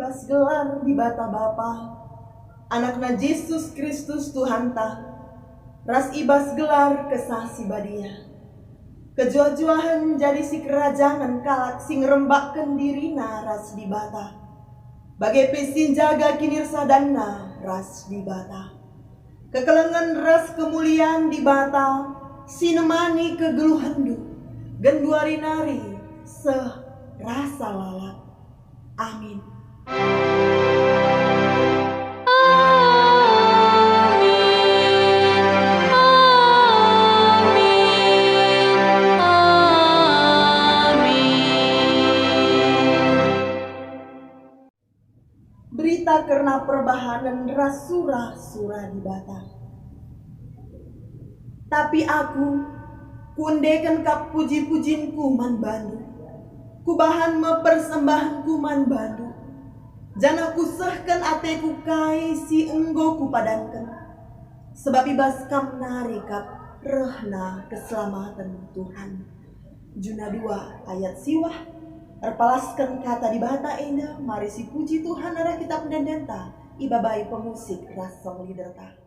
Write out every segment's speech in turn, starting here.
ibas gelar di bata Bapa, anakna Yesus Kristus Tuhan ta, ras ibas gelar kesah si badia. Kejua-juahan jadi si kerajangan kalak sing rembakkan dirina ras di bata. Bagai pesin jaga kinir sadanna ras di bata. Kekelengan ras kemuliaan di bata, sinemani kegeluhandu, genduari nari seh rasa lalat. Amin. Berita karena perbahanan ras surah-surah di bata. Tapi aku kundekan kap puji-pujinku man bandu. Kubahan mempersembahanku man bandu. Jana kusahkan ateku kai si enggo kupadankan. Sebab ibas kam narikap rehna keselamatan Tuhan. Juna 2 ayat siwah. Terpalaskan kata di bata enda, mari si puji Tuhan ada kitab dendenta, ibabai pemusik rasa liderta.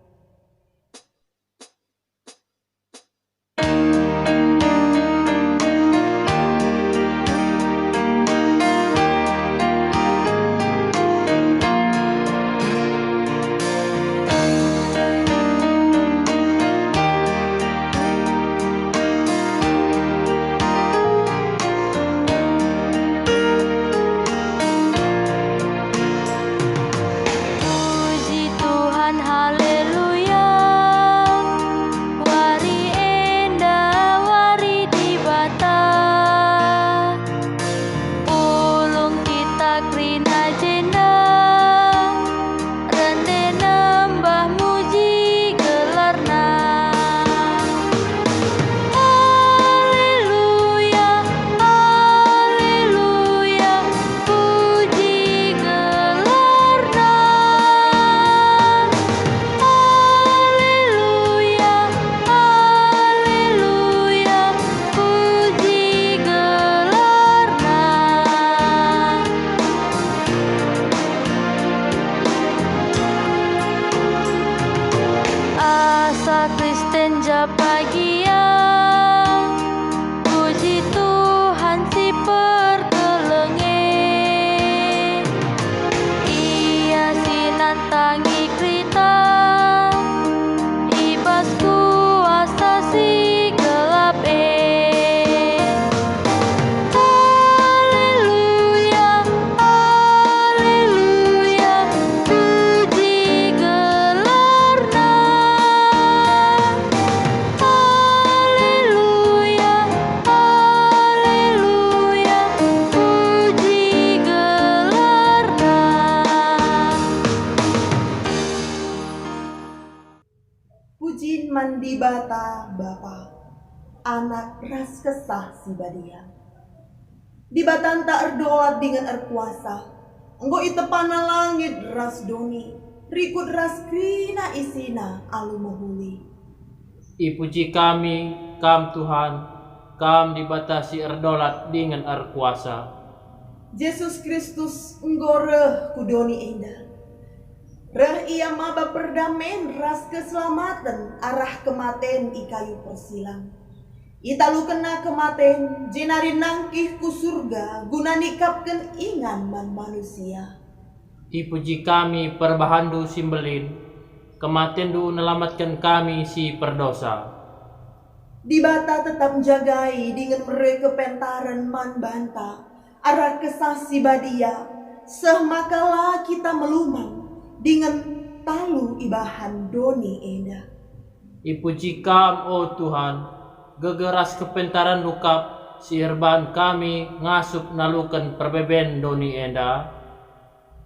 Kristen Japagia, puji Tuhan si perkelenge. Ia si nantangi krita, ibas kuasa si gelap Haleluya, haleluya, puji gelarna. Haleluya, haleluya, puji gelarna. Pujiin mandi bata Bapa, anak ras kesah si badia. Di batan tak erdolat dengan erkuasa, enggo itepana langit ras doni, rikut ras krina isina alu mohuli. Ipuji kami, kam Tuhan, kam dibatasi erdolat dengan erkuasa. Yesus Kristus enggo reh kudoni indah. Reh ia maba perdamen ras keselamatan arah kematen ikayu persilang. Italu kena kematen jenari nangkih ku surga guna nikapkan ingan man manusia. Ipuji kami perbahandu simbelin, kematian du nelamatkan kami si perdosa. Di bata tetap jagai dengan mereka pentaran man banta arah kesasi badia seh makalah kita melumang dengan talu ibahan doni enda. Ipuji kam, oh Tuhan, gegeras kepentaran lukap, sirban kami ngasup nalukan perbeben doni enda.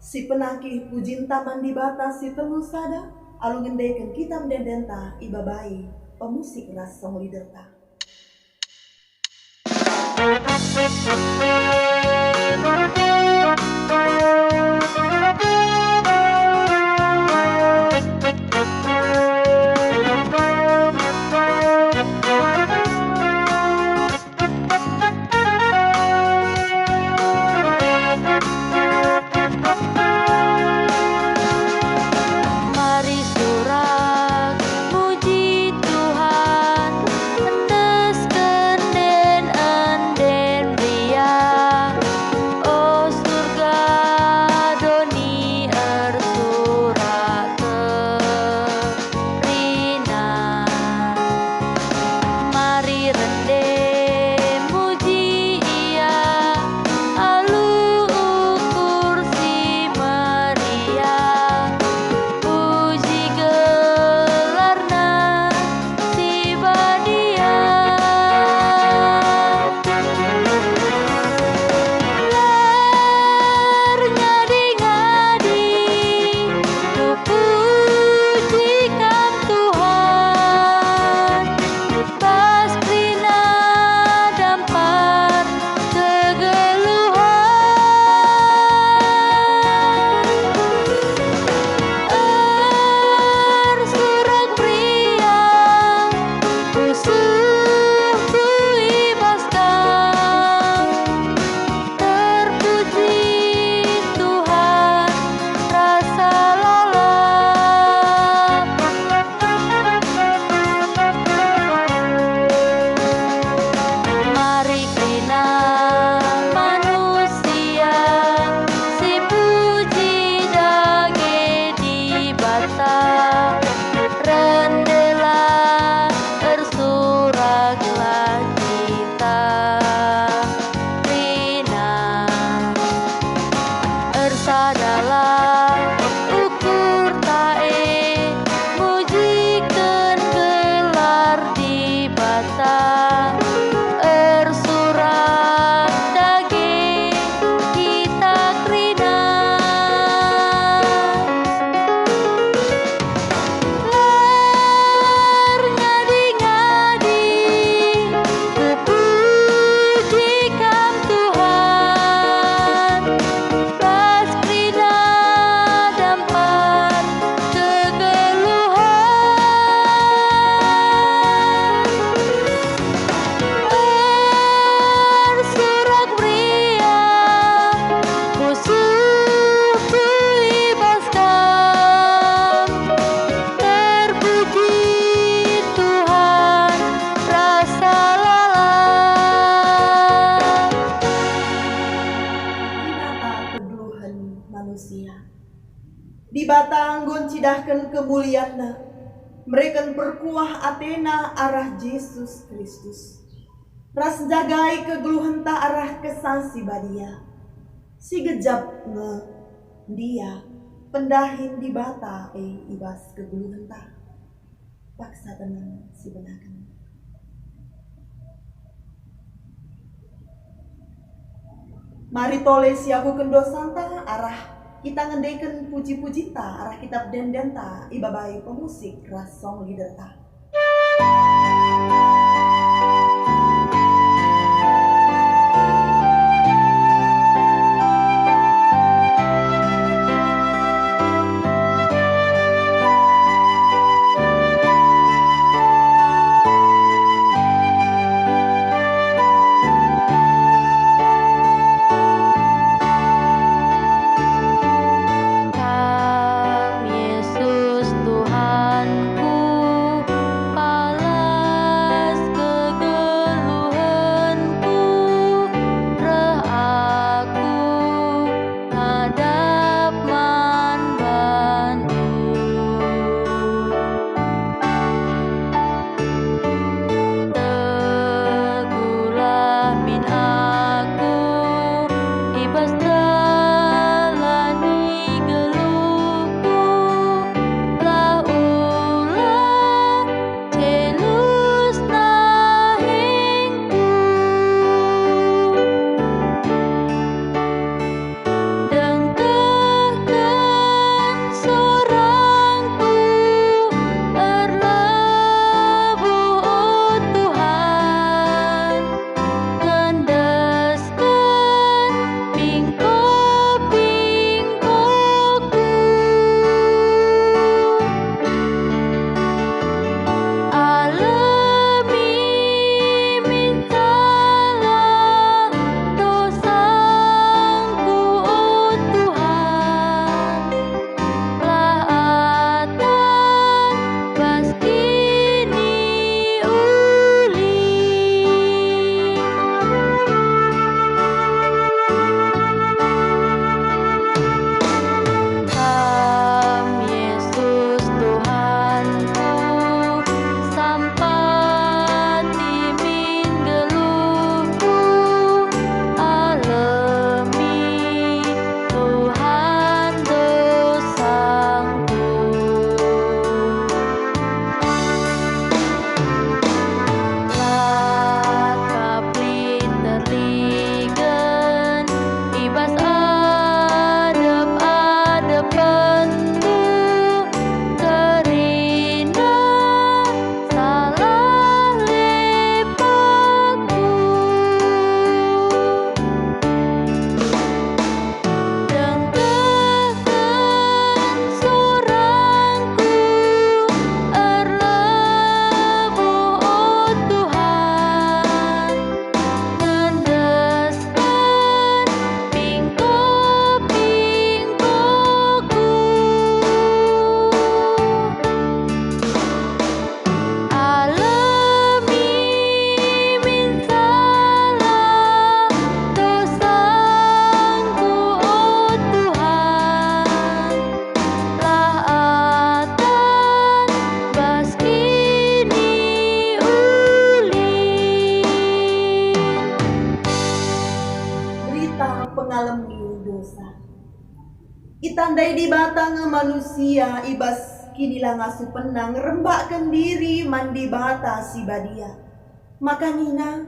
Si penangkih pujin taman di bata si telu sada, alu ngendeken kitab dendenta ibabai pemusik rasa liderta. sadalah ukur tae mujikan gelar di bata ersurat dage kita krina ler ngadi-ngadi kepujikan Tuhan ras krina dampar kegeluhan surak pria musuh kuibaskan terpuji Tuhan rasa lalat Binata kegeluhan manusia. Di batang gon cidahkan kemulianna, mereka perkuah Athena arah Yesus Kristus. Ras jagai kegeluhan ta arah kesasi badia. Si gejap dia pendahin di bata ibas kegeluhan ta. Paksa tenang si benakan. Mari tole siaku kendo santa arah kita ngendeken puji-puji ta arah kitab denden ta ibabai pemusik ras song leader ta. Kam Yesus Tuhanku, palas Itandai di batang manusia ibas kinilah ngasu penang rembakkan diri mandi bata si badia. Maka nina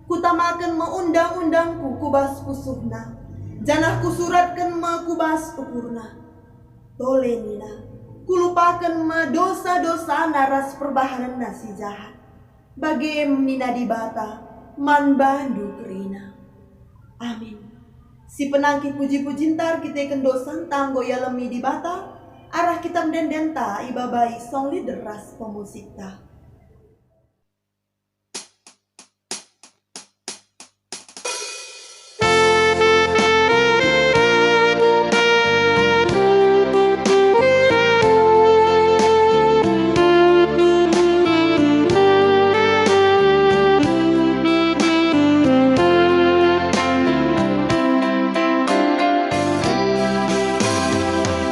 kutamakan meundang-undangku kubas pusuhna. Janah kusuratkan ma kubas ukurna. Tole nina kulupakan ma dosa-dosa naras perbahanan nasi jahat. Bagem nina di bata man bandu kerina. Amin. Si penangki puji-puji ntar kita kendosan tanggo ya lemi di bata. Arah kita mendendenta ibabai song lideras pemusik ta.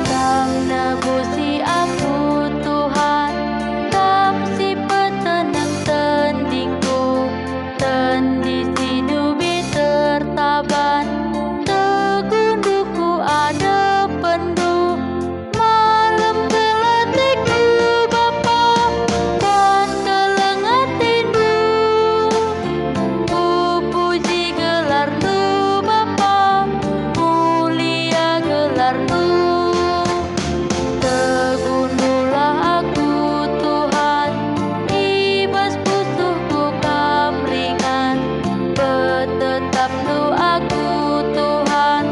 Kam nebusi aku Tuhan, kam si petenang tandingku, tendi sinubi tertaban, tegunduku ada pendu, malam kelatiku Bapa, dan kelengatindu, ku puji gelarmu Bapa, mulia gelarmu. Tegundulah aku Tuhan, ibas pusuhku kamringan, betetap doaku Tuhan,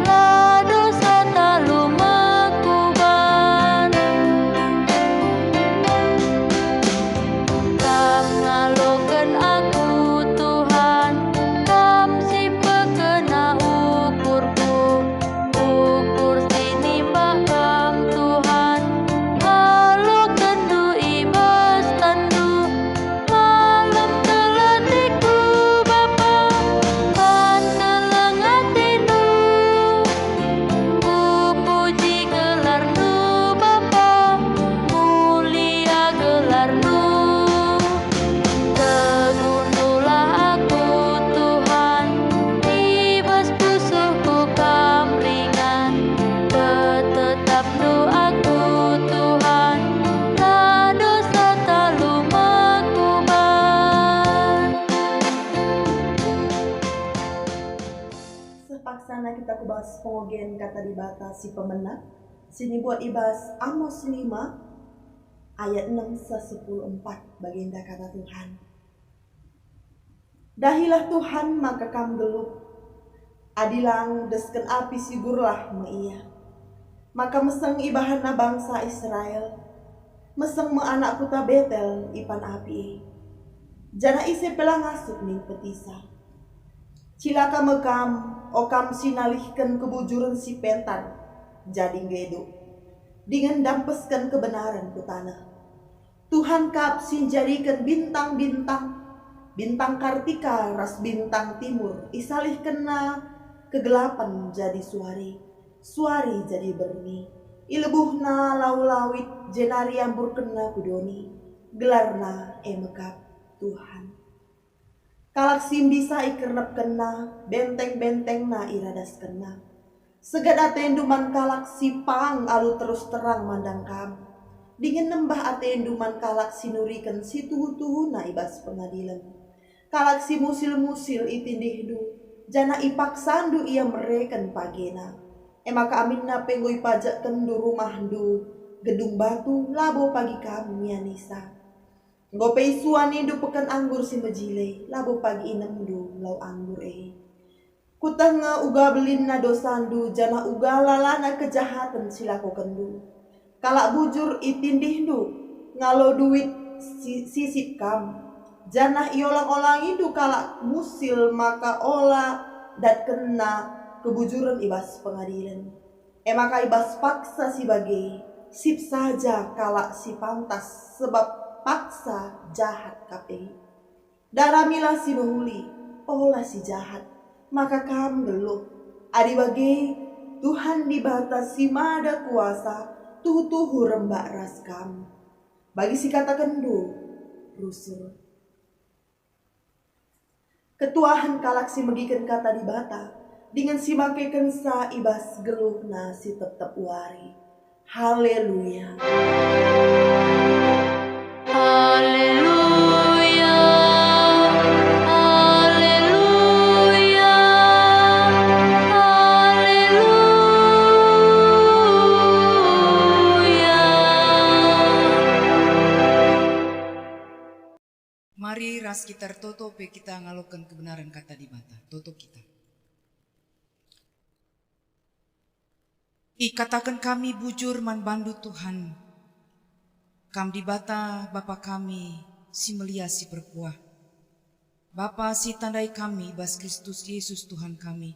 lah dosa tak lumakuban. Kam ngaloken aku Tuhan, kam si pekena ukurku, ukur sinimbah kam Tuhan, ngaloken du ibas tandu, malam kelatiku Bapa, kan kelengatindu, ku puji gelarmu Bapa, mulia gelarmu. Tegundulah aku Tuhan, ibas pusuhku kamringan, betetap doaku Tuhan, lah dosa tak lumakuban. Sepaksana kita kubahas pengogen kata di bata si pemenang. Sini buat ibas Amos 5 ayat 6 se-10 4 baginda kata Tuhan. Dahilah Tuhan maka kam gelup, adilang desken api sigurlah meia. Maka meseng ibahana bangsa Israel, meseng me anak kuta Betel ipan api. Jana ise pelang asuk ning petisa. Cilaka mekam, okam sinalihkan kebujuran si pentan, jadi gedo. Dengan dampeskan kebenaran ku tanah. Tuhan kap sin jadikan bintang-bintang, bintang Kartika ras bintang timur, isalih kena kegelapan jadi suari, suari jadi berni, ilebuhna lau-lawit jenari ambur kena kudoni, gelarna emekap Tuhan. Kalak sim bisa ikernep kena, benteng-benteng na iradas kena. Segad atenduman kalak sipang alu terus terang mandang kam. Dingin nembah atenduman kalak sinurikan si tuhu-tuhu na ibas pengadilan. Kalak si musil-musil itindihdu, jana ipak sandu ia mereken pagena. Maka amin na penggoy pajak kendu rumahdu, gedung batu labo pagi kami nisa. Ngopei suani du pekan anggur si mejile, labo pagi inem du lau anggur Kutanga uga belin na dosandu, jana uga lalana kejahatan silako kendu. Kalak bujur itindih du, ngalo duit sisip kam. Jana iolang-olang itu kalak musil maka olah dat kena kebujuran ibas pengadilan. Maka ibas paksa si bagai, sip saja kalak si pantas sebab paksa jahat kape. Daramilah si bahuli, olah si jahat, maka kam geluh. Adi bagai Tuhan dibatasi mada kuasa, tuhu-tuhu rembak ras kam. Bagi si kata kendu, rusuh. Ketuahan kalak si megikan kata di bata, dengan si make kensa ibas geluh na si tetep wari. Haleluya. Haleluya, haleluya, haleluya. Mari ras kita toto pe kita ngalokan kebenaran kata di mata. Toto kita. Katakan kami bujur man bandu Tuhan. Kam di bata Bapa kami si melia si berkuah. Bapa si tandai kami bas Kristus Yesus Tuhan kami.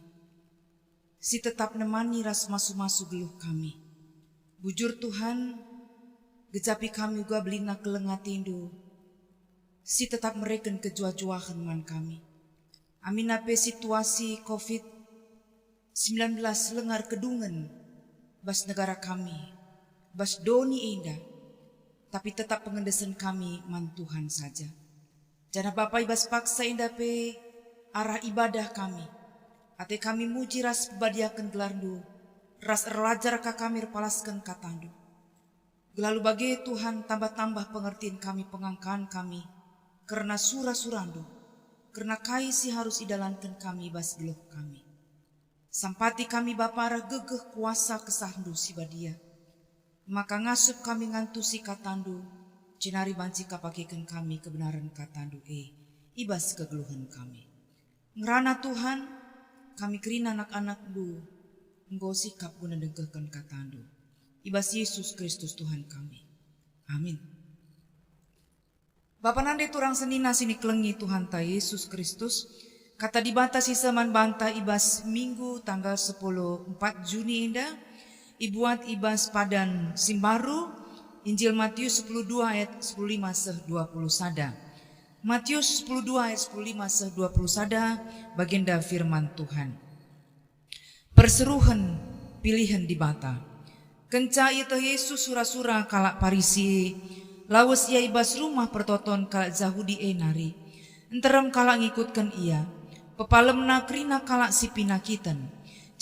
Si tetap nemani ras masu-masu geluh kami. Bujur Tuhan, gejapi kami juga belina kelengatindu. Si tetap mereken kejua-juahan man kami. Amin ape situasi COVID-19 lengar kedungan. Bas negara kami, bas doni indah, tapi tetap pengendesan kami man Tuhan saja. Jana Bapak ibas paksa indah pe arah ibadah kami. Ate kami muji ras badiakan gelardu, ras erlajar ka kami repalaskan katandu. Gelalu bagi Tuhan tambah-tambah pengertian kami pengangkaan kami, karena surah-surandu, karena kai si harus idalankan kami bas geluh kami. Sampati kami Bapa gegeh kuasa kesahndu si badia. Maka ngasup kami ngantu si katandu. Cinari banci kapakekan kami kebenaran katandu ibas kegeluhan kami. Ngerana Tuhan kami kerin anak-anak du. Engkau sikap guna dengkehkan katandu. Ibas Yesus Kristus Tuhan kami. Amin. Bapa nande turang senina sini kelengi Tuhan ta Yesus Kristus. Kata dibatasi seman banta ibas minggu tanggal 4 Juni indah. Ibuat ibas padan Simbaru. Injil Matius 12 ayat 15-20 sada. Matius 12 ayat 15-20 sada. Baginda firman Tuhan. Perseruhan pilihan di bata. Kenca itu Yesus sura-sura kalak Parisi. Lawas ia ibas rumah pertoton kalak Zahudi enari. Enterem kalak ngikutkan ia. Pepalemna krina kalak si pinakitan.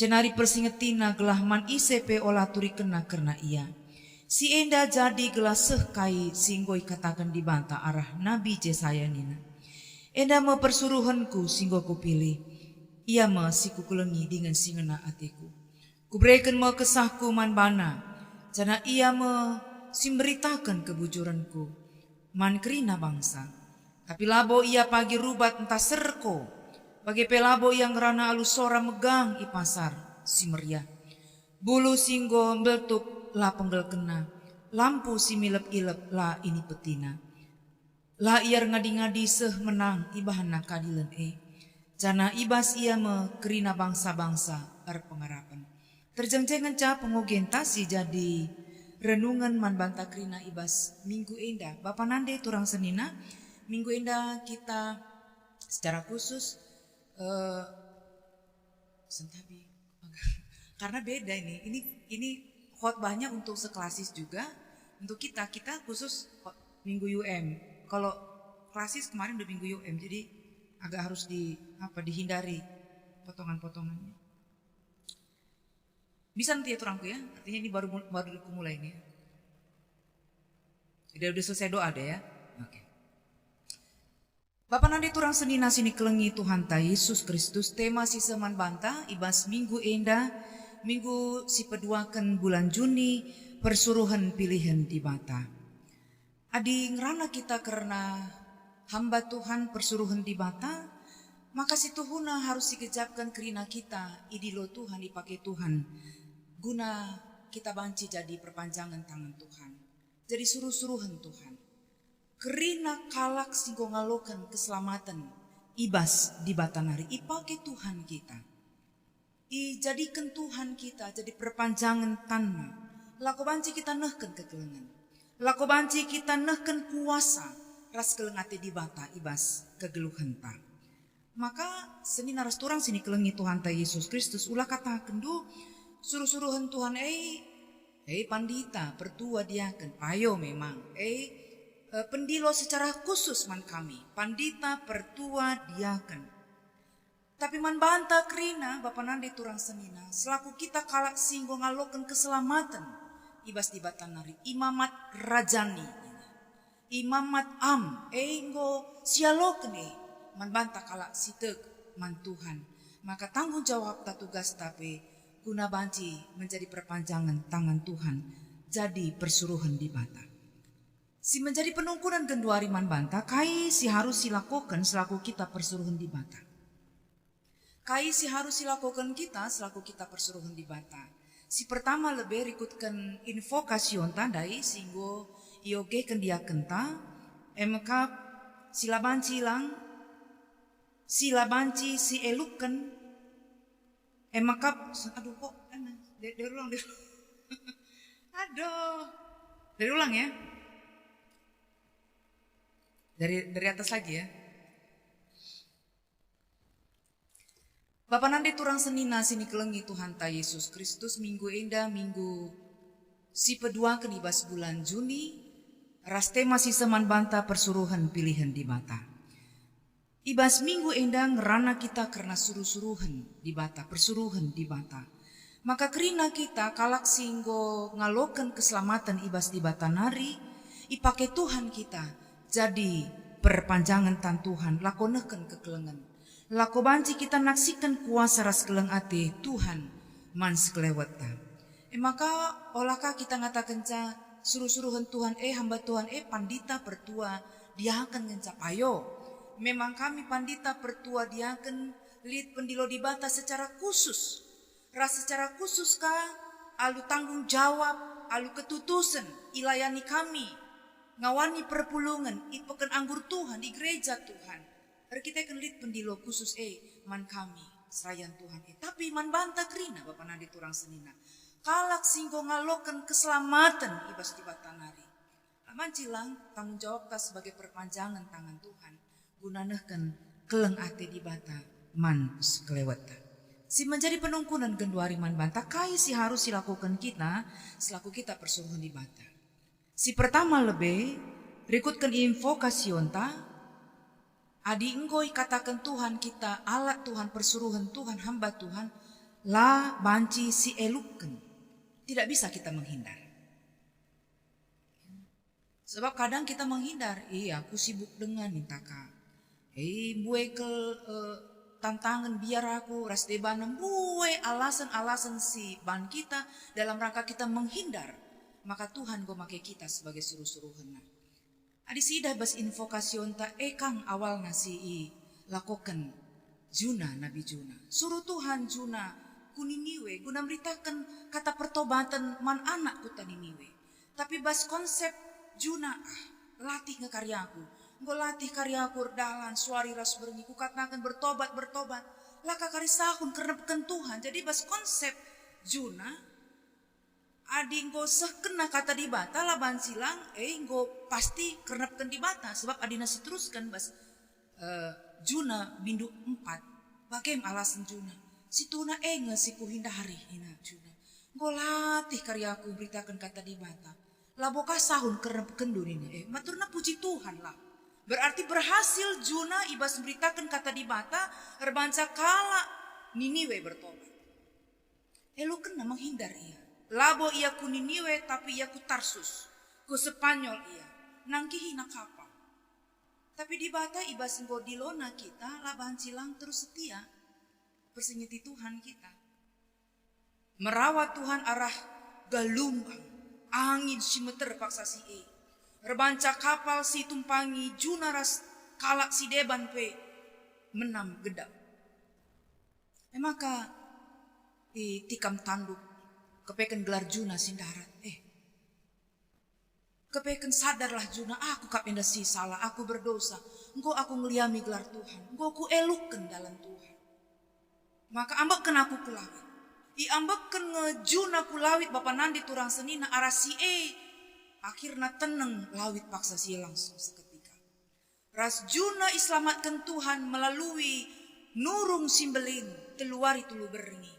Cenari persingetina gelah man isepe olah turi kena karena ia. Si enda jadi gelah sehkai singgoi katakan dibantah arah Nabi Jesaya nina. Enda me persuruhanku singgo ku pilih. Ia me si kukulengi dengan singena atiku. Kuberikan me kesahku man bana. Cana ia me simberitakan kebujuranku. Man krina bangsa. Tapi labo ia pagi rubat entah serko. Bagi pelabo yang rana alusora megang i pasar si meriah. Bulu singgo beltuk la penggel kena. Lampu si milep-ilep la ini petina. La iar ngadi-ngadi seh menang ibahana kadilan Jana ibas ia me kerina bangsa-bangsa er pengarapan. Terjeng-jengan ca pengogentasi jadi renungan man banta kerina ibas minggu endah. Bapa nande turang senina. Minggu endah kita secara khusus sentabi karena beda ini khotbahnya untuk seklasis juga untuk kita khusus minggu UM. Kalau klasis kemarin udah minggu UM, jadi agak harus dihindari potongan-potongannya. Bisa nanti ya turangku ya, artinya ini baru mulai nih. Udah selesai doa deh ya. Oke. Bapak nande turang senina sini kelengi Tuhan ta Yesus Kristus. Tema si seman banta ibas minggu endah. Minggu si peduakan bulan Juni. Persuruhan pilihan di bata. Adi ngerana kita karena hamba Tuhan persuruhan di bata. Maka si Tuhuna harus dikejapkan kerina kita. Idilo Tuhan dipakai Tuhan. Guna kita banci jadi perpanjangan tangan Tuhan. Jadi suruh-suruhan Tuhan. Kerina kalak singgo ngalokan keselamatan ibas di batanari ipake Tuhan kita. Jadikan Tuhan kita jadi perpanjangan tanah. Lako banci kita nehken kekelengan. Lako banci kita nehken kuasa ras kelengate di bata ibas kegeluhan ta. Maka seni naras turang sini kelengi Tuhan ta Yesus Kristus ulah kata kendu suruh-suruhan Tuhan pandita pertua diaken payo memang pendilo secara khusus man kami pandita pertua diaken Tapi man banta krina Bapa nande turang senina selaku kita kalak singgo ngaloken keselamatan ibas di batanari imamat rajani imamat enggo sialokne man banta kalak sitek man Tuhan. Maka tanggung jawab ta tugas tapi guna banci menjadi perpanjangan tangan Tuhan jadi persuruhan di bata. Si menjadi penungkunan genduari man banta kai si harus silakukan selaku kita persuruhan di bata. Kai si harus silakukan kita selaku kita persuruhan di bata. Si pertama lebih ikutkan invokasion tandai singgo ioge kendia kenta emekap silabanci lang silabanci si elukan emakap aduh kok dari ulang aduh dari ulang ya dari atas lagi ya. Bapa nande turang senina sini kelengi Tuhan ta Yesus Kristus minggu indah minggu si pedua kenibas bulan Juni raste masih seman banta persuruhan pilihan di bata. Ibas minggu endang rana kita karena suruh-suruhan di bata, persuruhan di bata. Maka kerina kita kalak singgo ngalokan keselamatan ibas di bata nari, ipake Tuhan kita jadi perpanjangan tan Tuhan, lakoneken kekelengan. Lako banci kita naksikan kuasa ras keleng ate Tuhan man sekelewata. Maka olahkah kita ngatakan suruh-suruhan Tuhan hamba Tuhan pandita pertua dia akan ngencapayo. Memang kami pandita pertua diaken lid pendilo di bata secara khusus. Ras secara khusus kah alu tanggung jawab, alu ketutusan ilayani kami. Ngawani perpulungan ipeken anggur Tuhan di gereja Tuhan. Kita kan lid pendilo khusus man kami serayan Tuhan tapi man banta krina Bapa nandi turang senina. Kalak singgo ngalokan keselamatan ibas di bata nari. Aman cilang tanggung jawab tas sebagai perpanjangan tangan Tuhan. Gunanehken keleng ate di bata man kelewata. Si menjadi penungkunan genduari man banta kai si harus dilakukan kita selaku kita persuruhan di bata. Si pertama lebih berikutkan invokasion ta adi enggoi katakan Tuhan kita alat Tuhan persuruhan Tuhan hamba Tuhan la banci si eluken. Tidak bisa kita menghindar. Sebab kadang kita menghindar, aku sibuk dengan mintaka. Buekel tantangan biar aku ras debanem buai alasan-alasan si ban kita dalam rangka kita menghindar. Maka Tuhan go make kita sebagai suruh-suruhan. Adi sidah bas invokasion ta kang awal nasi lakukan Juna Nabi Juna. Suruh Tuhan Juna kuniniwe guna meritakan kata pertobatan man anak ku taniniwe. Tapi bas konsep Juna latih ngekaryaku. Engko latih karyaku dalan suari ras berengi ku katakan bertobat laka kari sahun kerenepkeun Tuhan. Jadi bas konsep Juna adi engko sekena kata di bata laban silang engko pasti kerenepkeun di bata sebab adina teruskan bas Juna bindu 4 bakem alasan Juna situna si ku hindari hina Juna engko latih karyaku beritakan kata di bata laboka sahun kerenepkeun dunina maturna puji Tuhan lah. Berarti berhasil Juna ibas memberitakan kata di bata erbanca kala Niniwe bertobat. Lu kena menghindar ia. Labo ia ku Niniwe tapi ia ku Tarsus. Ku Spanyol ia. Nangkihi na kapal. Tapi di bata ibas enggo dilona kita labahan silang terus setia. Persingiti Tuhan kita. Merawat Tuhan arah galumbang. Angin simeter paksa si Rebanca kapal si tumpangi Juna ras kalak si deban pe menam gedap. Maka tikam tanduk kepeken gelar Juna sindarat. Kepeken sadarlah Juna aku kapenda si salah aku berdosa. Engkau aku ngeliami gelar Tuhan. Engkau aku elukken dalam Tuhan. Maka ambekken aku kulawit. Ambekken ngejuna kulawit Bapa nandi turang senina arasi akhirnya tenang lawit paksa si langsung seketika. Ras Juna iselamatkan Tuhan melalui nurung simbelin teluari tulu beringi.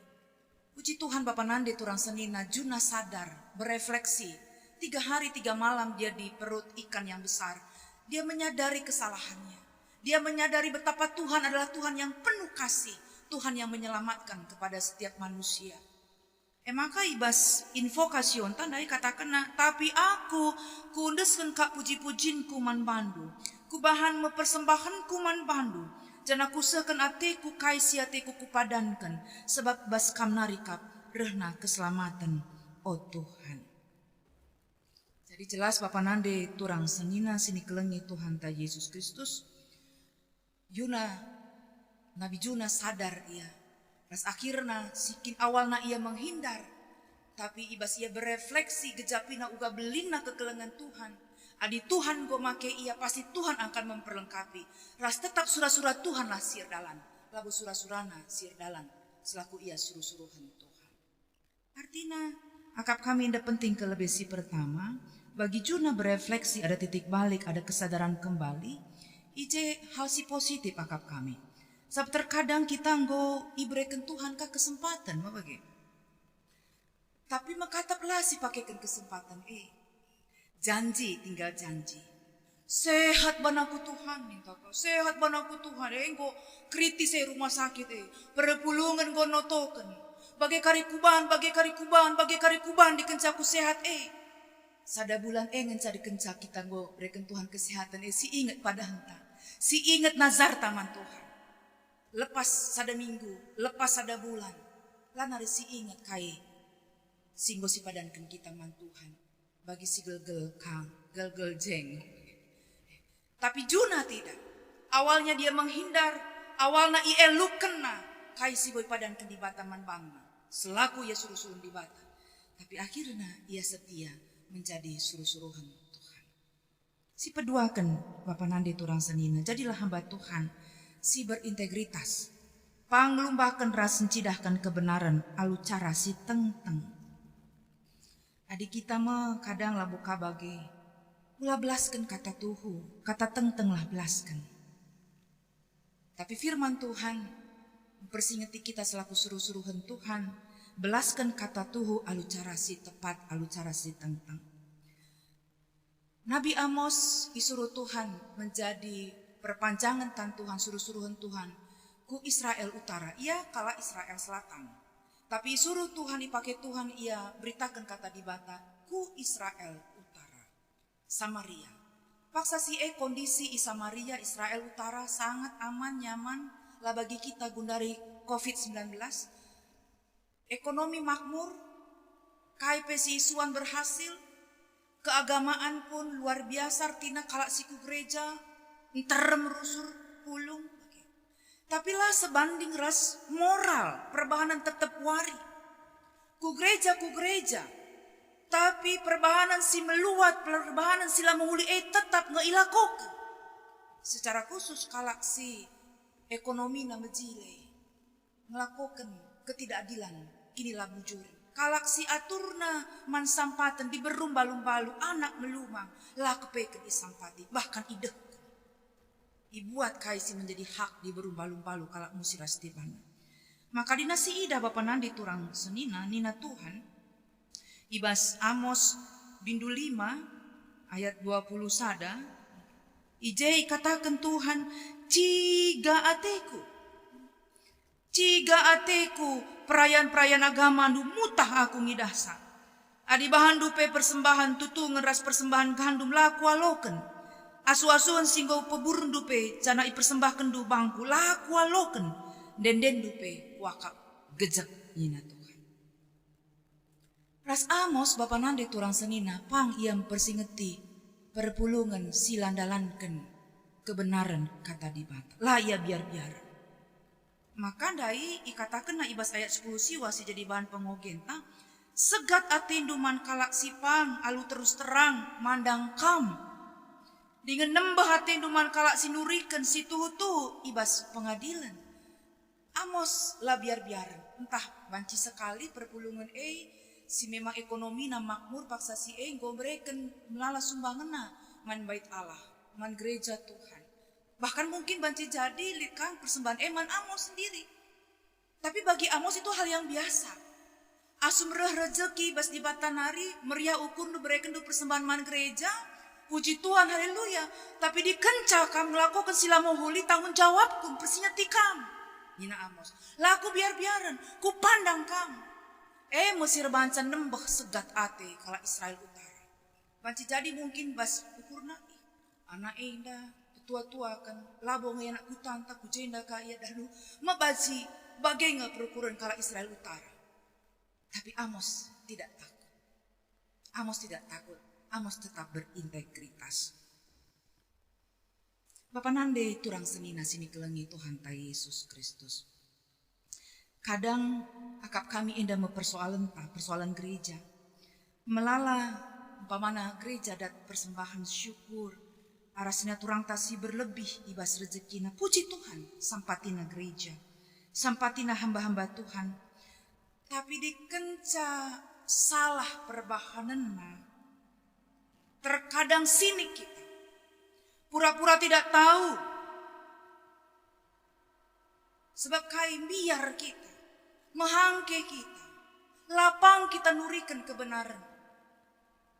Puji Tuhan Bapa nande turang senina Juna sadar berefleksi 3 hari 3 malam dia di perut ikan yang besar. Dia menyadari kesalahannya. Dia menyadari betapa Tuhan adalah Tuhan yang penuh kasih. Tuhan yang menyelamatkan kepada setiap manusia. Maka ibas invokasion tandai katakan tapi aku kundeskan kak puji-pujinku man bandu. Ku bahan mempersembahkan ku man bandu. Jana kusekan ateku kaisi ateku kupadankan. Sebab bas kam narikap rehna keselamatan oh Tuhan. Jadi jelas Bapak Nande turang senina sini kelengi Tuhan ta Yesus Kristus. Nabi Juna sadar ia. Pas akhirnya sikin awalna ia menghindar. Tapi ibas ia berefleksi gejapina uga belina kekelengan Tuhan. Adi Tuhan go make ia pasti Tuhan akan memperlengkapi. Ras tetap surah-surah Tuhan lah sir dalan. Labu surah-surana sir dalan. Selaku ia suruh-suruhan Tuhan. Artinya akap kami indah penting ke lebih si pertama. Bagi Juna berefleksi ada titik balik, ada kesadaran kembali. Ije hal si positif akap kami. Sebab terkadang kita nggo ibrekan Tuhan ka kesempatan, bagi. Tapi makataplah si pakaikan kesempatan. Janji tinggal janji. Sehat banaku Tuhan, minta kau. Sehat banaku Tuhan. Nggo kritis rumah sakit. Perpulungan nggo notoken. Bagai kari kuban dikencaku sehat. Sada bulan ngenca dikenca kita nggo berikan Tuhan kesehatan. Si ingat pada henta. Si ingat nazar taman Tuhan. Lepas sada minggu, lepas sada bulan, lanari si ingat kai, singgo si padankan kita man Tuhan, bagi si gelgel kang, gelgel jeng. Tapi Juna tidak, awalnya dia menghindar, awalnya ia lukena, kai si boy padankan di bata man bangna, selaku ia suruh-suruh di bata. Tapi akhirnya ia setia menjadi suruh-suruhan Tuhan. Si peduakan Bapak Nandi turang senina, jadilah hamba Tuhan. Si berintegritas, panglumbahkan ras cidahkan kebenaran, alu cara si teng-teng. Adik kita mah kadang lah buka bagi, ulah belaskan kata tuhu, kata teng-teng lah belaskan. Tapi firman Tuhan, mempersingeti kita selaku suruh-suruhan Tuhan, belaskan kata tuhu, alu cara si tepat, alu cara si teng-teng. Nabi Amos disuruh Tuhan menjadi perpanjangan tan Tuhan, suruh-suruhan Tuhan ku Israel Utara, ia kala Israel Selatan. Tapi suruh Tuhan dipakai Tuhan, ia beritakan kata di bata ku Israel Utara, Samaria. Paksa si kondisi di Samaria, Israel Utara sangat aman, nyaman lah bagi kita gundari COVID-19. Ekonomi makmur, KIP si isuan berhasil, keagamaan pun luar biasa, artinya kalak siku gereja, entar merusur pulung. Tapi lah sebanding ras moral perbahanan tetap wari. Ku gereja. Tapi perbahanan si meluat, perbahanan sila menghuli tetap ngeilakokan. Secara khusus kalak si ekonomi na mejile. Ngelakokan ketidakadilan kinilah bujur. Kalak si aturna man sampatan di berumbalu-balu anak melumang lah kepeken isampati bahkan ideh. Ibuat kaisi menjadi hak di berumbalu-balu kalak musiras tibana. Maka dinasi ida Bapak Nandi turang senina nina Tuhan. Ibas Amos bindu 5 ayat 20 sada. Ijai katakan Tuhan, ciga ateku perayaan-perayaan agama nu mutah aku ngidasa. Adi bahan dupe persembahan tutu ngeras persembahan gandum laku aloken. Asu-asuan singgo peburun dupe jana ipersembahkan du bangku laku aloken. Den dupe wakap gejek nina Tuhan. Ras Amos Bapak Nandi turang senina pang ia persingeti perpulungan silandalanken kebenaran kata di bata. Lah ia biar-biar. Maka dai ikatakan na ibas ayat 10 siwa si jadi bahan pengogenta. Segat atindu man kalak sipang alu terus terang mandang kam. Dengan nembah atindu man kalak sinurikan si tuhu ibas pengadilan. Amos lah biar-biar. Entah banci sekali perpulungan si memang ekonomi na makmur paksa si ngobreken melala sumbangan na man bait Allah, man gereja Tuhan. Bahkan mungkin banci jadi likan persembahan man Amos sendiri. Tapi bagi Amos itu hal yang biasa. Asum rezeki bas di batanari meriah ukur nu bereken du persembahan man gereja. Puji Tuhan, haleluya. Tapi dikencah kam melakukan sila mohuli tanggung jawab kum persinya tikam. Nina Amos. Laku biar-biaran, ku pandang kamu. Mesir banca nembah segat ate kala Israel utara. Banci jadi mungkin bas ukurna anak indah, tua-tua kan labo ngayanak kutanta ku jenda kaya dahulu mabaci bagai perukuran kala Israel utara. Tapi Amos tidak takut. Amos tidak takut. Amos tetap berintegritas. Bapak nande turang senina sini kelengi Tuhan ta Yesus Kristus. Kadang akap kami indah persoalan gereja. Melala umpamana gereja dat persembahan syukur. Arasina turang tasi berlebih ibas rezekina. Puji Tuhan sampatina gereja. Sampatina hamba-hamba Tuhan. Tapi dikenca salah perbahananna. Terkadang sinik kita. Pura-pura tidak tahu. Sebab kai biar kita. Mehangke kita. Lapang kita nurikan kebenaran.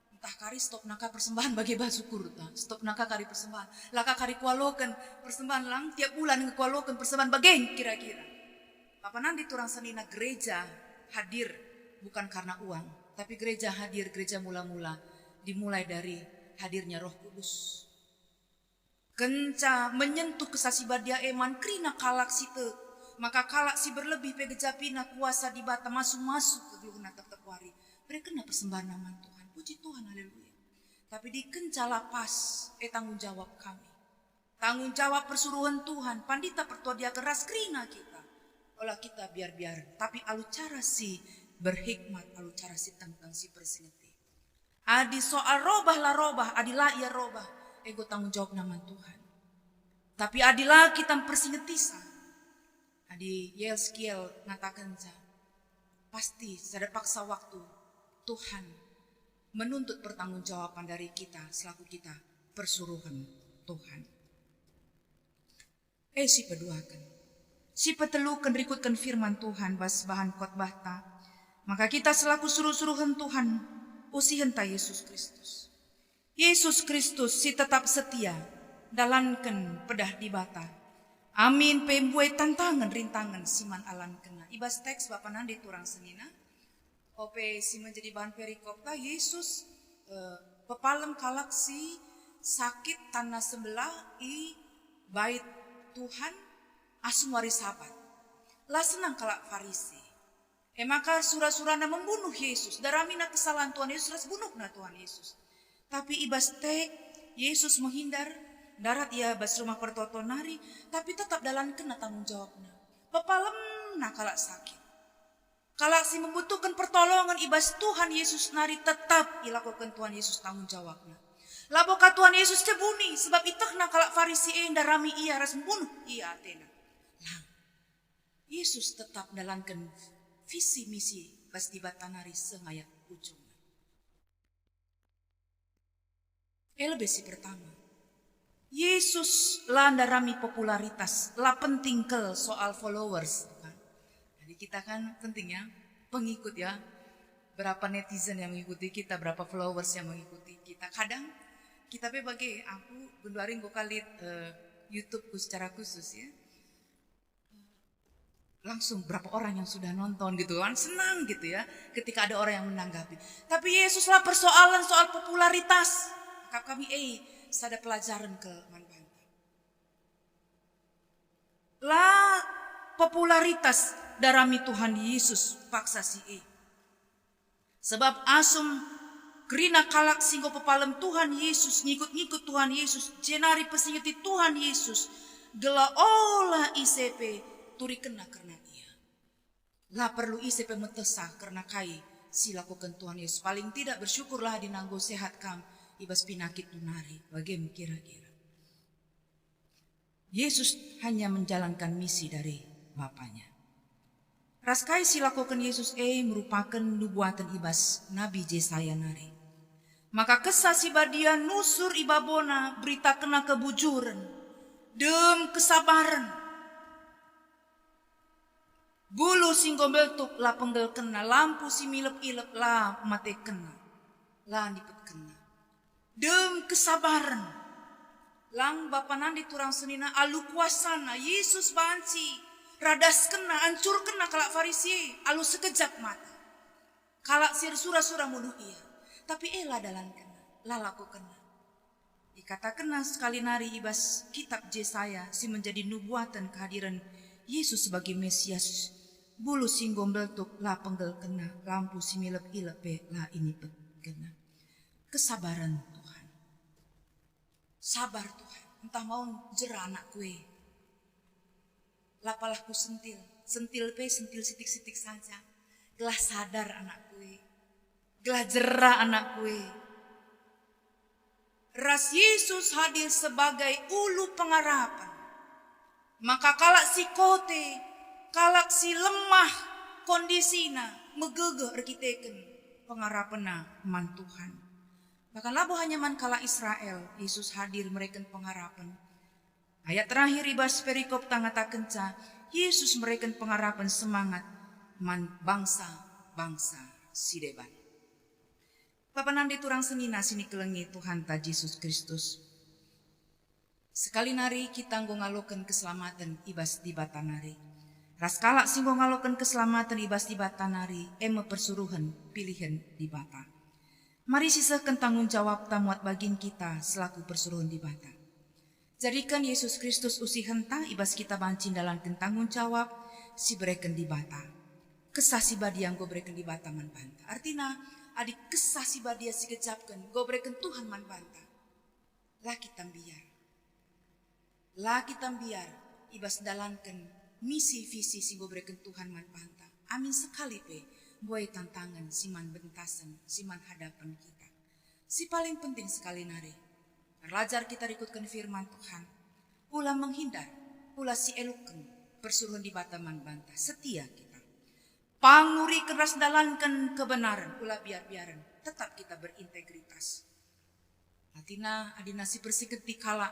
Entah kari stop naka persembahan bagi basukur. Stop naka kari persembahan. Laka kari kualokan persembahan lang. Tiap bulan kualokan persembahan bagian kira-kira. Apa nanti turang senina gereja hadir. Bukan karena uang. Tapi gereja hadir, gereja mula-mula. Dimulai dari hadirnya Roh Kudus. Kenca menyentuh kesasi badia eman krina kalak site. Maka kalak si berlebih pegejapina kuasa dibata masuk-masuk ke diuna tetekuari. Mereka kena persembahan nama Tuhan. Puji Tuhan, haleluya. Tapi di kenca lapas tanggung jawab kami. Tanggung jawab persuruhan Tuhan. Pandita pertua dia keras krina kita. Olah kita biar-biar. Tapi alu cara si berhikmat. Alu cara si tentang si persingeti. Adi soal robah lah robah. Adilah ia robah. Ego tanggung jawab nama Tuhan. Tapi adilah kita persingetisa. Adi Yeskiel ngatakan pasti sada paksa waktu Tuhan menuntut pertanggungjawaban dari kita selaku kita persuruhan Tuhan. Si peduakan. Si petelukan rikutkan firman Tuhan bas bahan khotbah ta. Maka kita selaku suruh-suruhan Tuhan usihan ta Yesus Kristus. Yesus Kristus si tetap setia dalankan pedah di bata. Amin pembuai tantangan rintangan siman alan kena. Ibas teks Bapak nande turang senina. Ope si menjadi bahan perikop ta Yesus pepalem kalak si sakit tanah sebelah i bait Tuhan asum waris sabat. Lah senang kalak Farisi. Maka surah-surahna membunuh Yesus. Daramina kesalahan Tuhan Yesus ras bunuh na Tuhan Yesus. Tapi ibas te Yesus menghindar darat ia bas rumah pertoto nari tapi tetap dalam kena tanggung jawabnya. Pepalem na kalak sakit. Kalak si membutuhkan pertolongan ibas Tuhan Yesus nari tetap ilakukan Tuhan Yesus tanggung jawabnya. Laboka Tuhan Yesus cebuni sebab itakna kalak Farisi darami ia ras membunuh ia atena. Nah, Yesus tetap dalamkan visi misi bas di batanari sengayak ujung. Elbesi pertama, Yesus lah ndarami popularitas, lah penting ke soal followers. Kan? Jadi kita kan pentingnya pengikut ya, berapa netizen yang mengikuti kita, berapa followers yang mengikuti kita. Kadang kita bagi aku benduaring gue kali YouTubeku secara khusus ya, langsung berapa orang yang sudah nonton gitu kan, senang gitu ya, ketika ada orang yang menanggapi. Tapi Yesus lah persoalan soal popularitas. Kami sada pelajaran ke manbanta. Lah popularitas darami Tuhan Yesus paksa si Sebab asum kerina kalak singgo pepalem Tuhan Yesus ngikut-ngikut Tuhan Yesus jenari pesingeti Tuhan Yesus gela olah ICP turi kena karena ia. Lah perlu ICP metesah karena kai si lakukan Tuhan Yesus. Paling tidak bersyukurlah dinanggo sehat kam. Ibas pinakit nunari, bagaimana kira-kira. Yesus hanya menjalankan misi dari Bapaknya. Raskai silakukan Yesus merupakan nubuatan ibas Nabi Yesaya nari. Maka kesasi badia nusur ibabona berita kena kebujuran, dem kesabaran. Bulu singgombel tuk lah penggel kena, lampu si milep-ilep lah mate kena, lah dipet kena. Dem kesabaran. Lang Bapa nandi turang senina alu kuasana Yesus banci radas kena, ancur kena kalak Farisi, alu sekejap mata. Kalak sir surah-surah munuh ia, tapi elah dalan kena, lalaku kena. Dikata kena sekali nari ibas kitab Yesaya si menjadi nubuatan kehadiran Yesus sebagai Mesias. Bulu singgom beltuk la penggel kena, lampu si milep-ilep la ini kena. Kesabaran Tuhan. Sabar Tuhan, entah mau jerah anak kue. Lapalahku sentil sentil sitik-sitik saja. Gelah sadar anak kue, gelah jerah anak kue. Ras Yesus hadir sebagai ulu pengharapan. Maka kalak si kote, kalak si lemah kondisina, megegeh erkiteken pengharapan man Tuhan. Bahkan labo hanya man kalak Israel, Yesus hadir mereka pengharapan. Ayat terakhir ibas perikop tangata kenca, Yesus mereka pengharapan semangat man bangsa sideban. Papanan diturang senina sini kelengi Tuhan ta Yesus Kristus. Sekali nari kita ngaloken keselamatan ibas di batanari. Ras kalak singgo ngaloken keselamatan ibas di batanari, eme persuruhan pilihan di bata. Mari sisahkan tanggung jawab tamuat bagin kita selaku persuruhan di bata. Jadikan Yesus Kristus usihan ta ibas kita bancin dalam tanggung jawab si bereken di bata. Kesah si badi yang go bereken di bata man banta. Artinya adik kesah si badi si kecapkan go bereken Tuhan man banta. Laki tambiar ibas dalankan misi visi si go bereken Tuhan man banta. Amin sekali pe boy tantangan siman bentasan siman hadapan kita. Si paling penting sekali nari. Belajar kita ikutkan firman Tuhan. Pula menghindar, pula si elukan persuruhan di bataman bantah. Setia kita. Panguri keras dalankan kebenaran, pula biar-biaran. Tetap kita berintegritas. Latina adina si persiketi kala.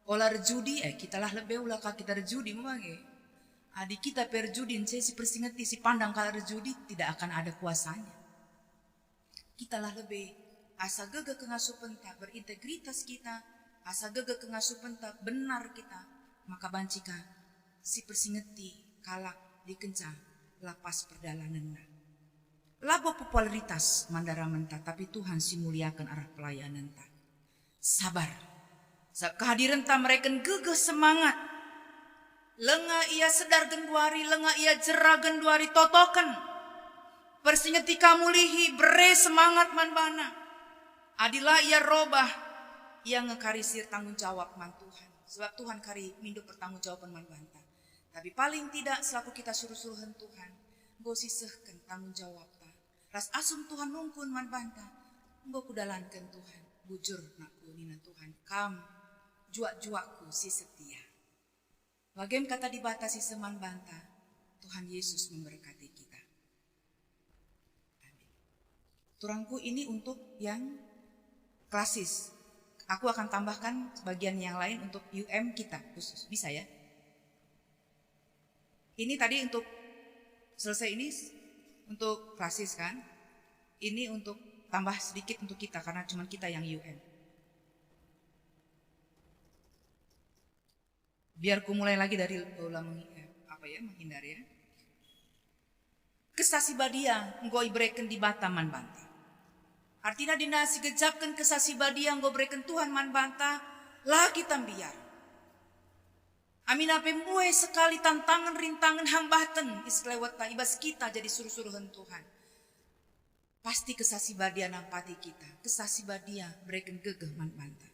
Olah rejudi, kita lah lebih ulah kita rejudi memang. Adi kita perjudin, si persingeti si pandang kala rejudi tidak akan ada kuasanya. Kita lah lebih asa gege kengasuh penta berintegritas kita, asa gege kengasuh penta benar kita, maka bancika si persingeti kalak dikencang lapas perjalanan. Labo popularitas mandara menta, tapi Tuhan si muliakan arah pelayanan ta. Sabar. Kehadiran ta mereka gege semangat. Lenga ia sedar genduari, lenga ia jerah genduari totokan. Persingeti kamu lihi bere semangat manbana. Adilah ia robah, ia ngekarisir tanggung jawab man Tuhan. Sebab Tuhan kari mindu pertanggung jawaban man banta. Tapi paling tidak selaku kita suruh-suruhan Tuhan, go sisehkan tanggung jawab ta. Ras asum Tuhan nungkun man banta, go kudalankan Tuhan. Bujur nakku nina Tuhan, kam juak-juakku si setia. Bagem kata dibatasi seman banta, Tuhan Yesus memberkati kita. Amin. Turangku ini untuk yang klasis. Aku akan tambahkan bagian yang lain untuk UM kita khusus. Bisa ya? Ini tadi untuk selesai ini untuk klasis kan? Ini untuk tambah sedikit untuk kita karena cuma kita yang UM. Biar ku mulai lagi dari menghindar ya. Kesasi badia ngoi breken di bataman banta. Artinya dinasi gejapkan kesasi badia ngoi breken Tuhan man banta lah kita biar. Amin ape muai sekali tantangan rintangan hambatan isklewat ta ibas kita jadi suruh-suruhan Tuhan. Pasti kesasi badia nampati kita. Kesasi badia breken gegeh man banta.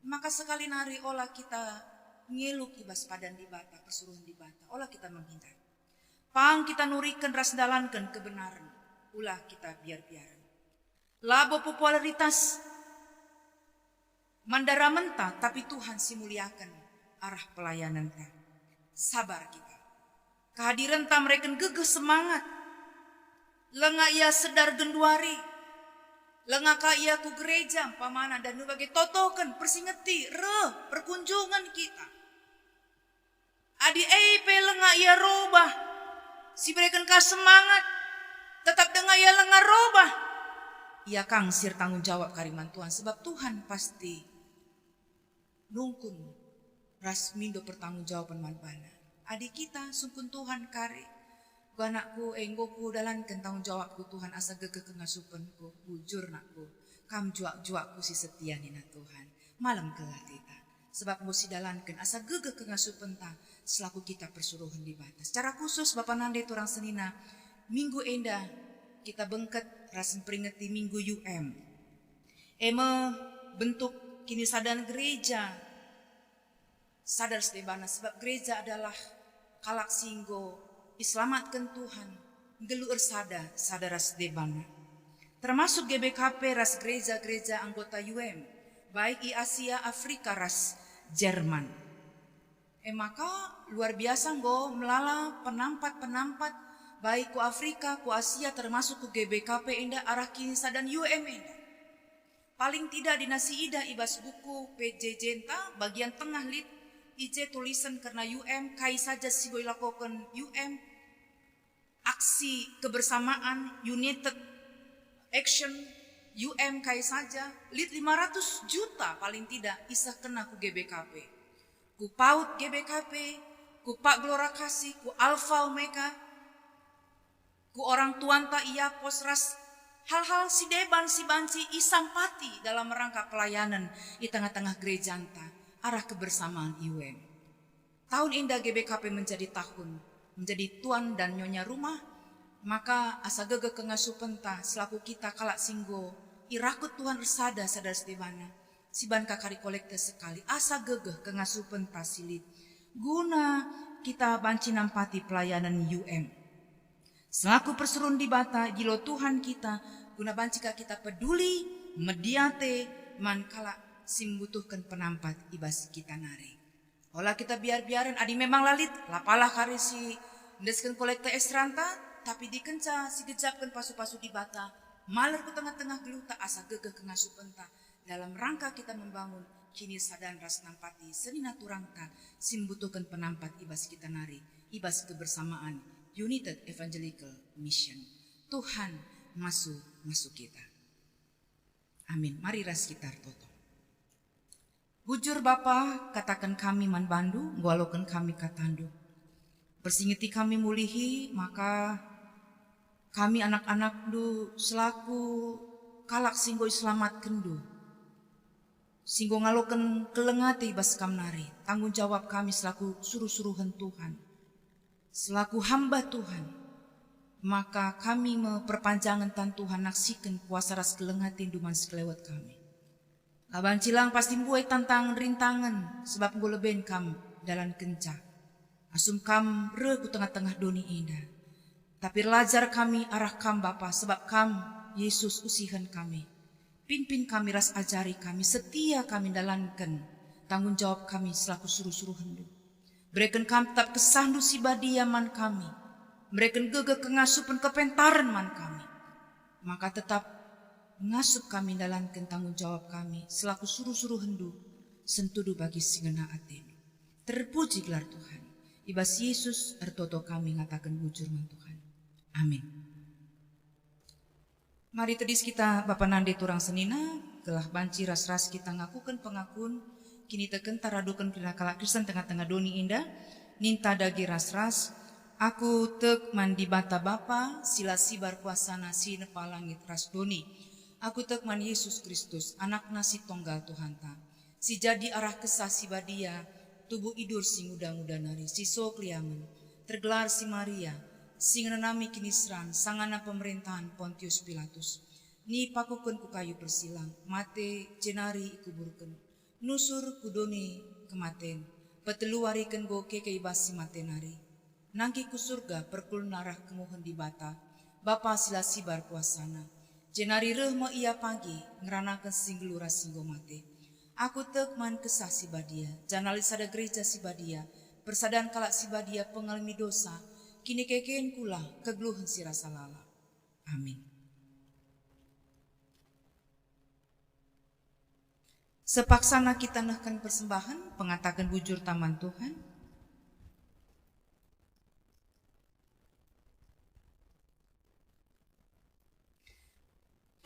Maka sekali nari olah kita ngeluk ibas padan di bata, persuruhan di bata. Olah kita menghindar. Pang kita nurikan ras dalankan kebenaran. Ulah kita biar-biaran. Labo popularitas mandara menta, tapi Tuhan simuliakan arah pelayanan ta. Sabar kita. Kehadiran ta mereka gegeh semangat. Lenga ia sedar genduari. Lenga ka ia ku gereja pamana dan nubagai totokan persingeti perkunjungan kita. Adi eipe lenga ia robah. Si berikan ka semangat. Tetap dengar ia lenga robah. Ia kang sir tanggung jawab kariman Tuhan. Sebab Tuhan pasti nungkun ras mindo pertanggung jawaban manbana. Adik kita sungkun Tuhan kari. Ku anakku enggoku dalankan tanggung jawabku Tuhan asa gegeh kengasupanku. Bujur nakku. Kam juak-juakku si setia nina Tuhan. Malam kelah kita. Sebab mu si dalankan asa gegeh kengasupan ta selaku kita persuruhan di batas. Secara khusus Bapak Nande turang senina. Minggu endah kita bengket rasen peringati Minggu UM. Bentuk kini sadar gereja. Sadar setebana sebab gereja adalah kalak singgo. Iselamatkan Tuhan, gelu sadar ras debana. Termasuk GBKP ras gereja-gereja anggota UM, baik di Asia, Afrika ras Jerman. Maka luar biasa nggo melala penampat-penampat baik ku Afrika, ku Asia termasuk ku GBKP indah arah kini sadan UM indah. Paling tidak di nasi ida ibas buku PJ Jenta bagian tengah lit IJ tulisan karena UM kai saja si boy lakukan UM aksi kebersamaan United Action UM kai saja lit 500 juta paling tidak isah kena ku GBKP ku PAUD GBKP ku Pak Gelora Kasih ku Alfa Omega ku orang tuanta iya posras hal-hal si deban si banci isampati dalam rangka pelayanan di tengah-tengah gereja anta arah kebersamaan UM. Tahun indah GBKP menjadi tahun, menjadi tuan dan nyonya rumah, maka asa gegeh kengasupan ta selaku kita kalak singgo, irakut Tuhan resada sadar setibana, si ban kakari kolekte sekali, asa gegeh kengasupan ta silit, guna kita banci nampati pelayanan UM. Selaku perserun di bata, jilo Tuhan kita, guna banci kita peduli, mediate, man kalak simbutuhkan penampat ibas kita nari. Olah kita biar-biaran adi memang lalit lapalah karisi ndeskan kolekte esranta tapi dikenca si gejapkan pasu-pasu di bata maler ke tengah-tengah geluta asa gegeh kengasupentan dalam rangka kita membangun kini sadan ras nampati senina turangta simbutuhkan penampat ibas kita nari ibas kebersamaan United Evangelical Mission. Tuhan masuk kita. Amin. Mari ras kita toto. Bujur Bapa, katakan kami man bandu, ngwalokan kami katandu. Bersingiti kami mulihi, maka kami anak-anak du selaku kalak singgo selamat kendu. Singgo ngalokan kelengati bas kamnari, tanggung jawab kami selaku suruh-suruhan Tuhan. Selaku hamba Tuhan, maka kami memperpanjangan tan Tuhan naksikan kuasa ras kelengatin duman sekelewat kami. Laban cilang pasti buai tantang rintangan sebab gue leben kam dalam kenca. Asum kam re ku tengah-tengah doni indah. Tapi lajar kami arah kam Bapa sebab kam Yesus usihan kami. Pimpin kami ras ajari kami setia kami dalankan tanggung jawab kami selaku suruh-suruh hendu. Berikan kami tetap kesandu si badiaman kami. Berikan gegeh kengasupan kepentaran man kami. Maka tetap ngasup kami dalam tanggung jawab kami selaku suruh-suruh hendu sentudu bagi singena aten. Terpuji gelar Tuhan. Ibas Yesus ertoto kami ngatakan bujur man Tuhan. Amin. Mari tedis kita Bapak Nande turang senina gelah banci ras-ras kita ngakukan pengakun kini teken taradukan kena kalak Kristen tengah-tengah doni indah ninta dagi ras-ras aku tek mandi bata Bapa sila sibar kuasana si nepalangit ras doni. Aku tekman Yesus Kristus, anak nasi tonggal Tuhan ta. Si jadi arah kesah si badia, tubuh idur si muda-muda nari, si sokliamen, tergelar si Maria, si ngenami kinisran, sangana pemerintahan Pontius Pilatus. Ni pakuken ku kayu persilang, mate jenari ikuburken, nusur kudoni kematen, petelu wariken go keke ibas si mate nari. Nangki ku surga perkul narah kemuhen di bata, Bapa sila sibar kuasana. Jenari rehmo ia pagi, ngeranakan singgelura singgo mate. Aku tekman kesah si badia, janali sada gereja si badia, persadan kalak si badia pengalami dosa, kini kekeen kula kegluhan si rasa lala. Amin. Sepaksana kita nahkan persembahan, pengatakan bujur taman Tuhan.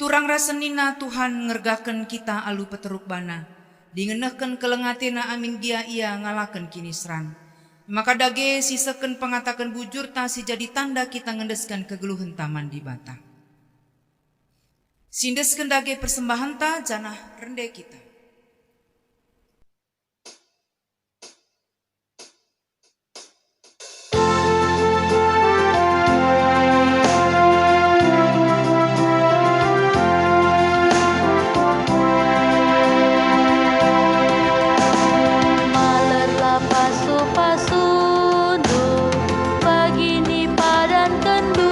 Turang rasenina Tuhan ngergaken kita alu peteruk bana. Dingenehken kelengatina amin dia ia ngalaken kinisran. Maka dage sisakan pengatakan bujur ta si jadi tanda kita ngendeskan kegeluhan taman di bata. Sindeskan dage persembahan ta janah rende kita. Malerlah pasu-pasundo Bagini padan kendu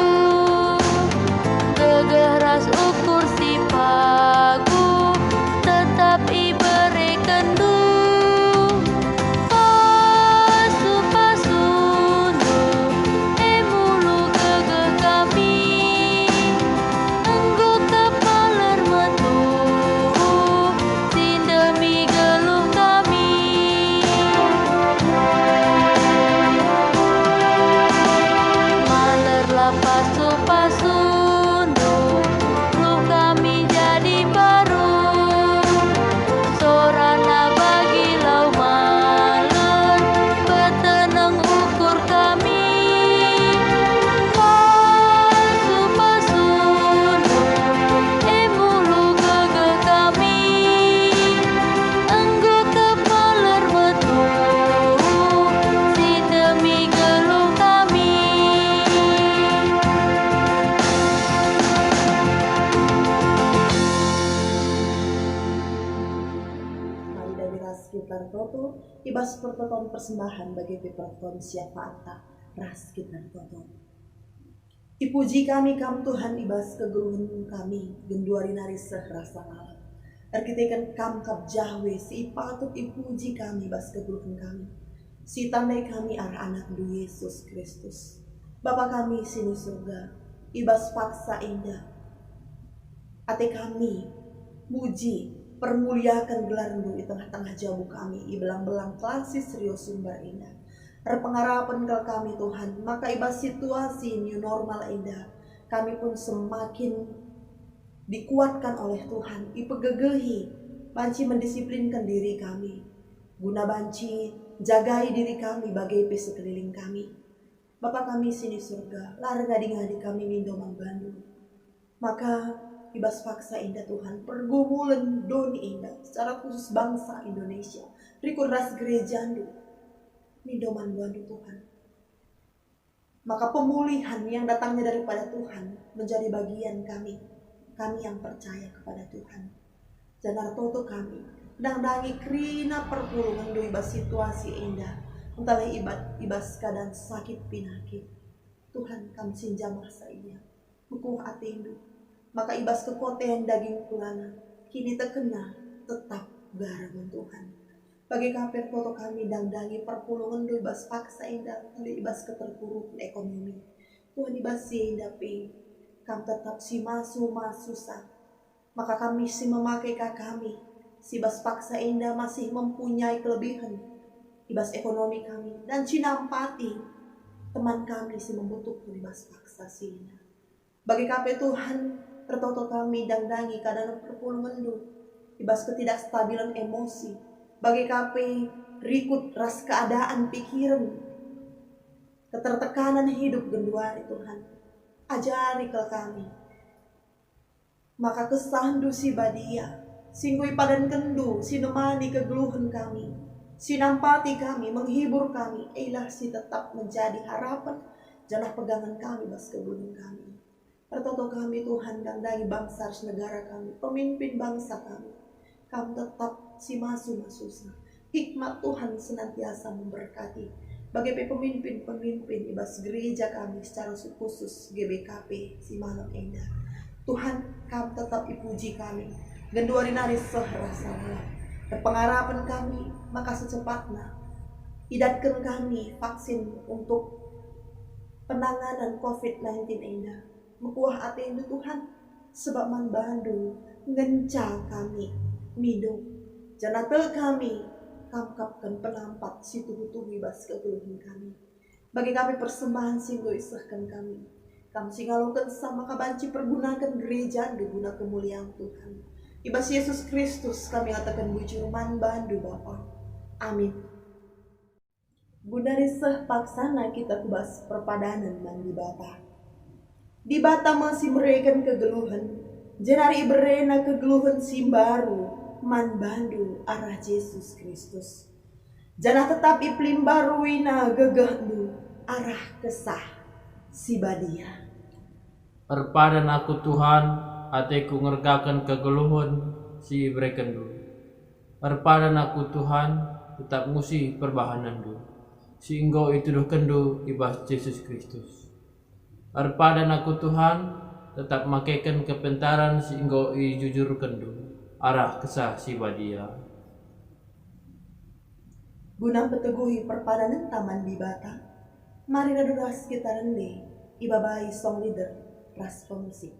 Gegeras ukur si pagu Tetap ibere kendu Pasu-pasundo Emulu gege kami Enggo kepaler metu Sindemi geluh kami Malerlah pasu-pasundo Luh kami jadi baru Sorana bagi lau maler Peteneng ukur kami Pasu-pasundo Emulu gege kami Enggo kepaler metu Sindemi geluh kami Mari dari ras kita toto ibas pertoton persembahan bagi pertoton siapa ata ras kita toto. Ipuji kami kam Tuhan ibas kegeluhan kami genduari nari rasa malam. Arkitekan kam kap jahwe si patut ipuji kami ibas kegeluhan kami. Si tandai kami anak du Yesus Kristus. Bapa kami sini surga ibas paksa indah. Ate kami muji permuliakan gelarmu di tengah-tengah jamu kami i belang-belang klasis serius sumber indah. Pengharapan ke kami Tuhan, maka ibas situasi new normal indah, kami pun semakin dikuatkan oleh Tuhan, ipegegehi, banci mendisiplinkan diri kami, guna banci jagai diri kami bagai sekeliling kami. Bapa kami sini surga, lar ngadi-ngadi kami mindoman Bandung. Maka ibas paksa indah Tuhan, pergumulan doni indah, secara khusus bangsa Indonesia, rikut ras gereja andu, mindoman Bandung Tuhan. Maka pemulihan yang datangnya daripada Tuhan menjadi bagian kami yang percaya kepada Tuhan. Janar toto kami, dangi krina perpulungan do ibas situasi indah, entahlah ibas keadaan sakit pinakit. Tuhan kami sinjam masa iya, bukuh atendu. Maka ibas kekotehan daging kulana, kini terkena tetap garam Tuhan. Bagi kaper foto kami dangi perpulungan do ibas paksa indah, tali ibas keterpuruk ekonomi. Tuhan ibas si indah pi, kam tetap si masu susah. Maka kami si memakai kami, si ibas paksa indah masih mempunyai kelebihan. Ibas ekonomi kami dan cinampati teman kami si membutuhkan ibas paksa si indah. Bagi kape Tuhan, tertoto kami dangi keadaan perpulungan do, ibas ketidakstabilan emosi. Bagi kape rikut ras keadaan pikiran, ketertekanan hidup genduari Tuhan, ajari ke kami. Maka kesandu si badia, singgui padan kendu, sinemani kegeluhan kami, sinampati kami, menghibur kami, ilah si tetap menjadi harapan, janah pegangan kami bas kegeluhan kami. Tertoto kami Tuhan dan dari bangsa negara kami, pemimpin bangsa kami, kami tetap si masu susah. Hikmat Tuhan senantiasa memberkati bagi pemimpin-pemimpin ibas gereja kami secara khusus GBKP si malam indah. Tuhan kami tetap ipuji kami, genduari nari sehrasana. Pengharapan kami maka secepatnya idatkan kami vaksin untuk penanganan COVID-19 indah. Mukuah atendu Tuhan, sebab man bandu ngenca kami minum. Janate kami kamkapkan penampak si tubuh-tubuh bas kegeluhan kami. Bagi kami persembahan singgo isahkan kami. Kami singalukan sama kabanci pergunakan gereja guna kemuliaan Tuhan. Ibas Yesus Kristus kami katakan bujur man bandu Bapa. Amin. Gunari seh paksana kita kubas perpadanan man di bata. Di bata masih mereken kegeluhan, jenari berena kegeluhan simbaru man bandu arah Yesus Kristus. Janah tetap iplim baru wina gegahdu arah kesah si badia. Perpadan aku Tuhan, hatiku ngergakan kegeluhan si ibreken du. Perpadan aku Tuhan, tetap musi perbahanan du. Si engkau itu duh kendu ibas Yesus Kristus. Perpadan aku Tuhan, tetap makaikan kepentaran si engkau i jujur kendu arah kesah si badia. Guna peteguhi perpadanan taman di bata, mari raduras kita rende ibabai song leader ras pemusik.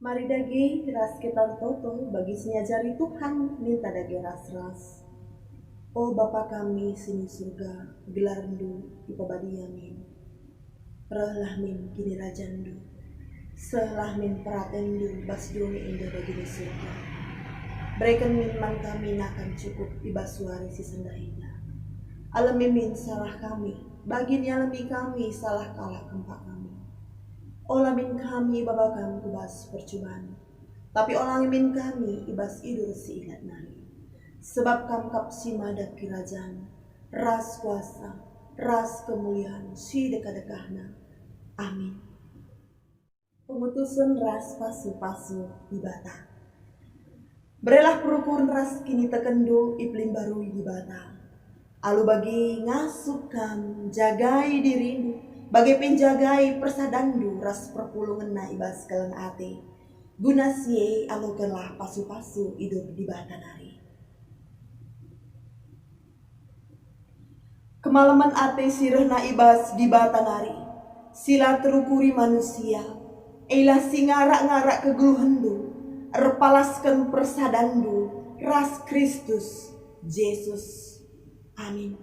Mari dage ras kita toto bagi senyajari Tuhan minta dage ras-ras. Oh Bapa kami sini surga, gelar rendu ipabadi amin. Rahlah min kini rajandu, sehlah min peratendu bas duni indah bagi di surga. Berikan min man kami nakan cukup ibas suari si sendahina. Alami min salah kami, bagi ni alami kami salah kalah kempak kami. Olamin kami babakan kubas percubaan, tapi olamin kami ibas idur si ingat nari. Sebab kamkap si madak kirajaan, ras kuasa, ras kemuliaan si dekah-dekahna. Amin. Pemutusan ras pasu-pasu di bata. Berelah perukun ras kini tekendu iplim baru di bata. Alu bagi ngasukam jagai dirimu. Bagai penjagai persadandu ras perpulungan na ibas kalang ate. Guna siye alukanlah pasu-pasu hidup di bata nari. Kemalaman ate sirah na ibas di bata nari. Sila terukuri manusia. Eilah si ngarak-ngarak kegeluhandu. Erpalaskan persadandu ras Kristus Yesus. Amin.